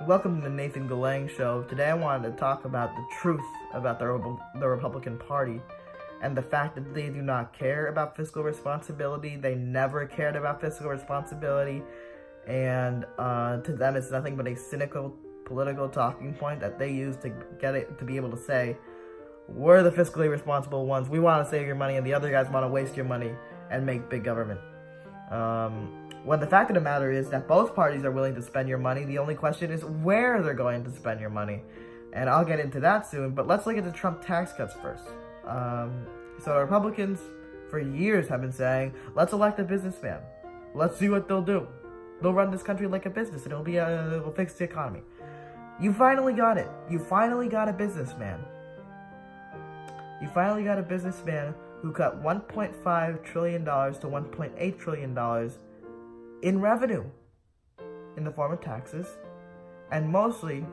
Welcome to the Nathan Galang Show. Today I wanted to talk about the truth about the Republican Party and the fact that they do not care about fiscal responsibility. They never cared about fiscal responsibility, and to them it's nothing but a cynical political talking point that they use to get it to be able to say, we're the fiscally responsible ones. We want to save your money, and the other guys want to waste your money and make big government. When the fact of the matter is that both parties are willing to spend your money. The only question is where they're going to spend your money. And I'll get into that soon, but let's look at the Trump tax cuts first. So Republicans for years have been saying, let's elect a businessman. Let's see what they'll do. They'll run this country like a business and it'll fix the economy. You finally got it. You finally got a businessman. You finally got a businessman who cut $1.5 trillion to $1.8 trillion in revenue in the form of taxes, and mostly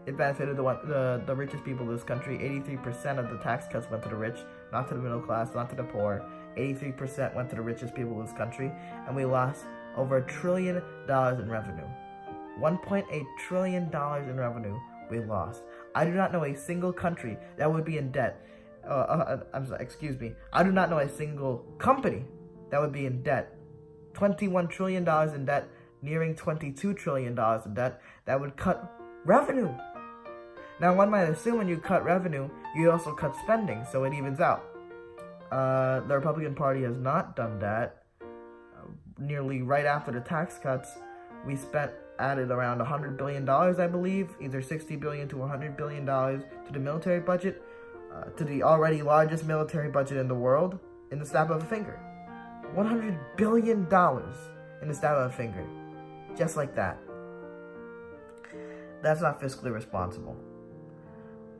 it benefited the richest people of this country. 83% of the tax cuts went to the rich, not to the middle class, not to the poor. 83% went to the richest people of this country, and we lost over $1 trillion in revenue. $1.8 trillion in revenue we lost. I do not know a single country that would be in debt. Excuse me. I do not know a single company that would be in debt. $21 trillion in debt, nearing $22 trillion in debt, that would cut revenue. Now, one might assume when you cut revenue, you also cut spending, so it evens out. The Republican Party has not done that. Nearly right after the tax cuts, we added around $100 billion, I believe, either $60 billion to $100 billion to the military budget, to the already largest military budget in the world, in the snap of a finger. $100 billion in the snap of a finger. Just like that. That's not fiscally responsible.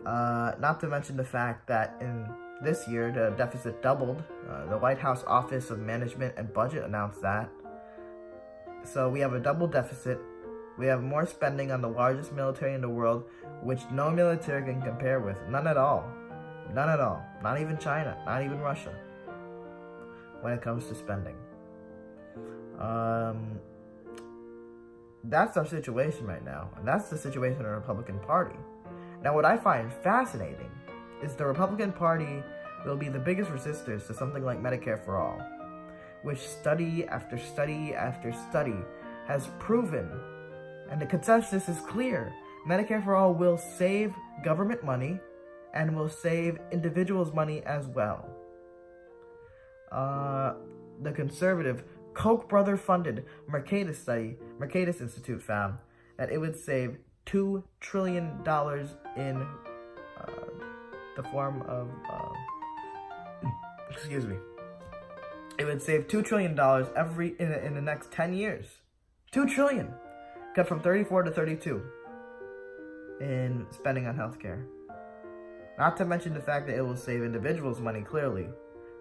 Not to mention the fact that in this year, the deficit doubled. The White House Office of Management and Budget announced that. So we have a double deficit. We have more spending on the largest military in the world, which no military can compare with. None at all. None at all. Not even China. Not even Russia. When it comes to spending. That's our situation right now. And that's the situation in the Republican Party. Now, what I find fascinating is the Republican Party will be the biggest resistors to something like Medicare for All, which study after study after study has proven, and the consensus is clear, Medicare for All will save government money and will save individuals' money as well. The conservative Koch brother-funded Mercatus Institute found that it would save $2 trillion in the form of, excuse me. It would save $2 trillion in the next 10 years. $2 trillion, cut from 34 to 32 in spending on healthcare. Not to mention the fact that it will save individuals money clearly.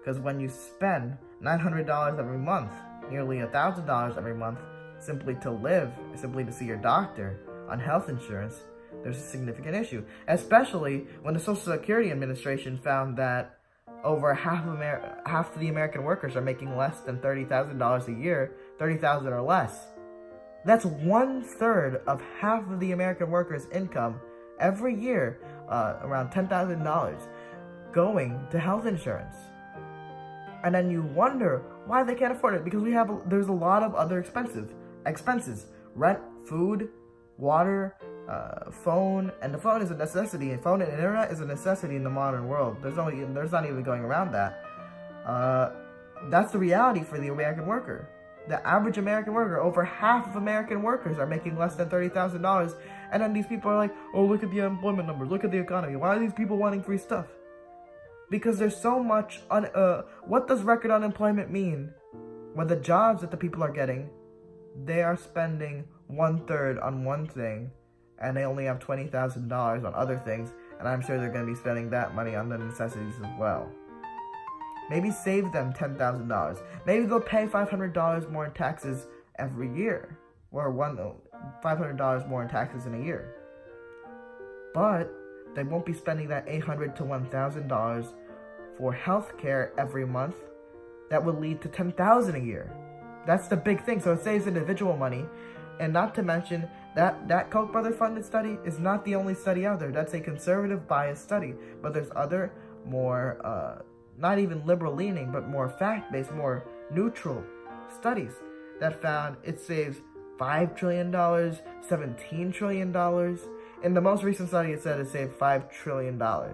Because when you spend $900 every month, nearly $1,000 every month, simply to live, simply to see your doctor on health insurance, there's a significant issue. Especially when the Social Security Administration found that over half of the American workers are making less than $30,000 a year, $30,000 or less. That's 1/3 of half of the American workers' income every year, around $10,000, going to health insurance. And then you wonder why they can't afford it, because there's a lot of other expenses. Rent, food, water, phone, and the phone is a necessity. And phone and internet is a necessity in the modern world. There's not even going around that. That's the reality for the American worker. The average American worker, over half of American workers are making less than $30,000. And then these people are like, oh, look at the unemployment numbers, look at the economy. Why are these people wanting free stuff? Because there's so much, what does record unemployment mean? When the jobs that the people are getting, they are spending 1/3 on one thing, and they only have $20,000 on other things, and I'm sure they're going to be spending that money on the necessities as well. Maybe save them $10,000. Maybe they'll pay $500 more in taxes every year, or $500 more in taxes in a year. But they won't be spending that $800 to $1,000 for health care every month. That would lead to $10,000 a year. That's the big thing. So it saves individual money, and not to mention That Koch brother funded study is not the only study out there. That's a conservative bias study. But there's other more, not even liberal leaning, but more fact-based, more neutral studies that found it saves $5 trillion, $17 trillion. In the most recent study, it said it saved $5 trillion. Now,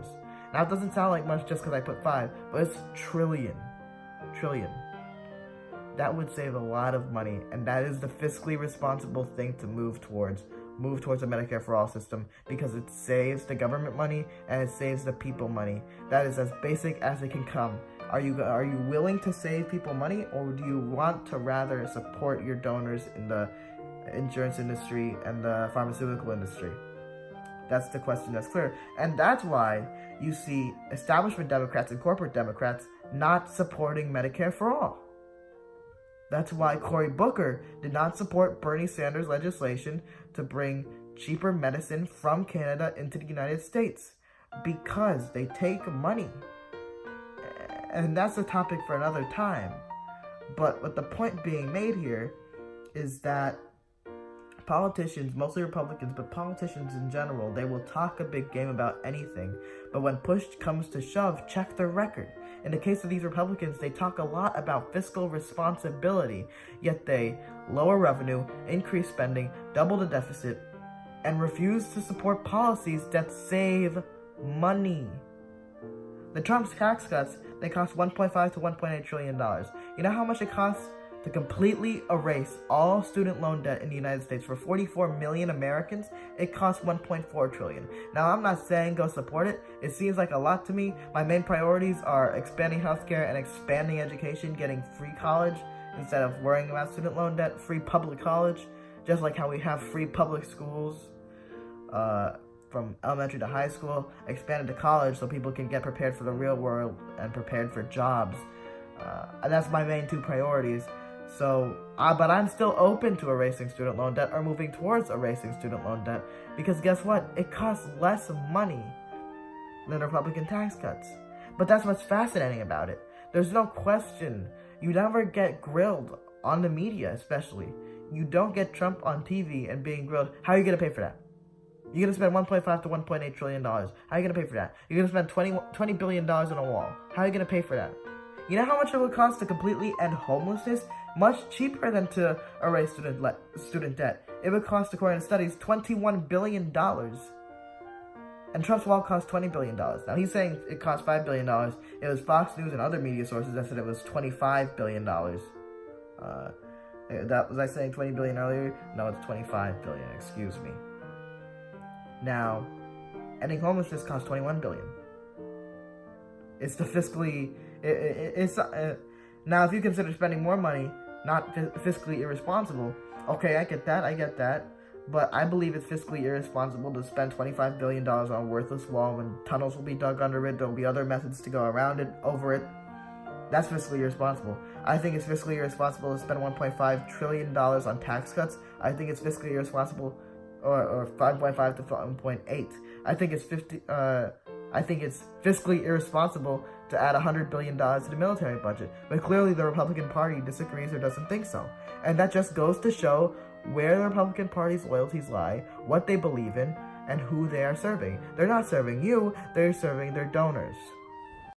it doesn't sound like much just because I put 5, but it's trillion. That would save a lot of money, and that is the fiscally responsible thing to move towards a Medicare for All system, because it saves the government money and it saves the people money. That is as basic as it can come. Are you willing to save people money, or do you want to rather support your donors in the insurance industry and the pharmaceutical industry? That's the question that's clear. And that's why you see establishment Democrats and corporate Democrats not supporting Medicare for All. That's why Cory Booker did not support Bernie Sanders' legislation to bring cheaper medicine from Canada into the United States, because they take money. And that's a topic for another time. But what the point being made here is that politicians, mostly Republicans, but politicians in general, they will talk a big game about anything, but when push comes to shove, check their record. In the case of these Republicans, they talk a lot about fiscal responsibility, yet they lower revenue, increase spending, double the deficit, and refuse to support policies that save money. The Trump's tax cuts, they cost $1.5 to $1.8 trillion. You know how much it costs to completely erase all student loan debt in the United States for 44 million Americans? It costs $1.4 trillion. Now, I'm not saying go support it. It seems like a lot to me. My main priorities are expanding healthcare and expanding education, getting free college instead of worrying about student loan debt, free public college, just like how we have free public schools from elementary to high school, expanded to college so people can get prepared for the real world and prepared for jobs. And that's my main 2 priorities. So, but I'm still open to erasing student loan debt or moving towards erasing student loan debt, because guess what? It costs less money than Republican tax cuts. But that's what's fascinating about it. There's no question. You never get grilled on the media, especially. You don't get Trump on TV and being grilled. How are you going to pay for that? You're going to spend $1.5 to $1.8 trillion. How are you going to pay for that? You're going to spend $20 billion on a wall. How are you going to pay for that? You know how much it would cost to completely end homelessness? Much cheaper than to erase student debt. It would cost, according to studies, $21 billion. And Trump's wall cost $20 billion. Now, he's saying it cost $5 billion. It was Fox News and other media sources that said it was $25 billion. Was I saying $20 billion earlier? No, it's $25 billion. Excuse me. Now, ending homelessness costs $21 billion. It's the fiscally... now, if you consider spending more money not fiscally irresponsible, okay, I get that, but I believe it's fiscally irresponsible to spend $25 billion on a worthless wall when tunnels will be dug under it, there'll be other methods to go around it, over it. That's fiscally irresponsible. I think it's fiscally irresponsible to spend $1.5 trillion on tax cuts. I think it's fiscally irresponsible, or 5.5 to 1.8. I think it's fiscally irresponsible to add $100 billion to the military budget. But clearly the Republican Party disagrees or doesn't think so. And that just goes to show where the Republican Party's loyalties lie, what they believe in, and who they are serving. They're not serving you, they're serving their donors.